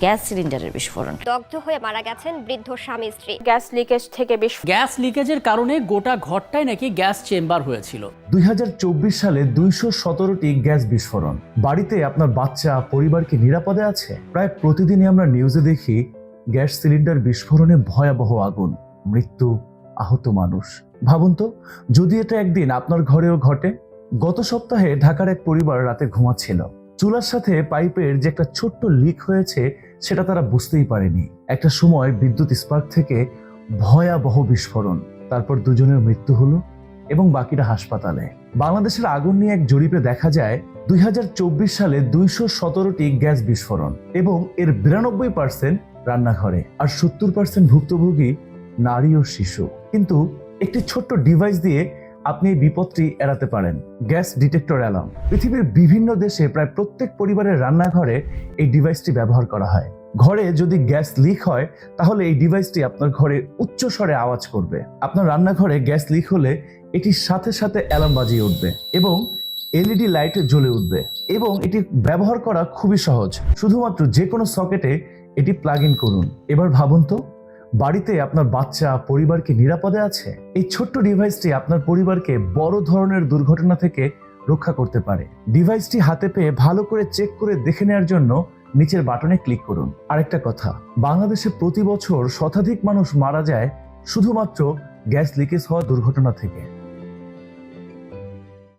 Gas সিলিন্ডারের বিস্ফোরণ, দগ্ধ হয়ে মারা গেছেন বৃদ্ধ স্বামী স্ত্রী। গ্যাস লিকেজ থেকে গ্যাস লিকেজের কারণে গোটা ঘরটাই নাকি গ্যাস চেম্বার হয়েছিল। 2024 সালে 217টি গ্যাস বিস্ফোরণ। বাড়িতে আপনার বাচ্চা পরিবারকে নিরাপদে আছে? প্রায় প্রতিদিনই আমরা নিউজে দেখি গ্যাস সিলিন্ডার বিস্ফোরণে ভয়াবহ আগুন, মৃত্যু, আহত মানুষ। ভাবুন তো, যদি এটা একদিন আপনার ঘরেও ঘটে। গত সপ্তাহে ঢাকার এক পরিবার রাতে ঘুমাচ্ছিল। চুলার সাথে পাইপের যে একটা ছোট্ট লিক হয়েছে সেটা তারা বুঝতেই পারেনি। একটা সময় বিদ্যুৎ স্পার্ক থেকে ভয়াবহ বিস্ফোরণ, তারপর দুজনের মৃত্যু হলো এবং বাকিরা হাসপাতালে। বাংলাদেশের আগুন নিয়ে এক জরিপে দেখা যায় 2024 সালে 217টি গ্যাস বিস্ফোরণ এবং এর 92% রান্নাঘরে, আর 70% ভুক্তভোগী নারী ও শিশু। কিন্তু একটি ছোট্ট ডিভাইস দিয়ে আপনি এই বিপদটি এড়াতে পারেন, গ্যাস ডিটেক্টর অ্যালার্ম। পৃথিবীর বিভিন্ন দেশে প্রায় প্রত্যেক পরিবারের রান্নাঘরে এই ডিভাইসটি ব্যবহার করা হয়। ঘরে যদি গ্যাস লিক হয় তাহলে এই ডিভাইসটি আপনার ঘরে উচ্চ স্বরে আওয়াজ করবে। আপনার রান্নাঘরে গ্যাস লিক হলে এটি সাথে সাথে অ্যালার্ম বাজিয়ে উঠবে এবং এলইডি লাইট জ্বলে উঠবে। এবং এটি ব্যবহার করা খুবই সহজ, শুধুমাত্র যে কোনো সকেটে এটি প্লাগ ইন করুন। এবার ভাবুন তো, বাড়িতে আপনার বাচ্চা পরিবারকে নিরাপদে আছে? এই ছোট্ট ডিভাইসটি আপনার পরিবারকে বড় ধরনের দুর্ঘটনা থেকে রক্ষা করতে পারে। ডিভাইসটি হাতে পেয়ে ভালো করে চেক করে দেখে নেওয়ার জন্য নিচের বাটনে ক্লিক করুন। আরেকটা কথা, বাংলাদেশে প্রতি বছর শতাধিক মানুষ মারা যায় শুধুমাত্র গ্যাস লিকেজ হওয়া দুর্ঘটনা থেকে।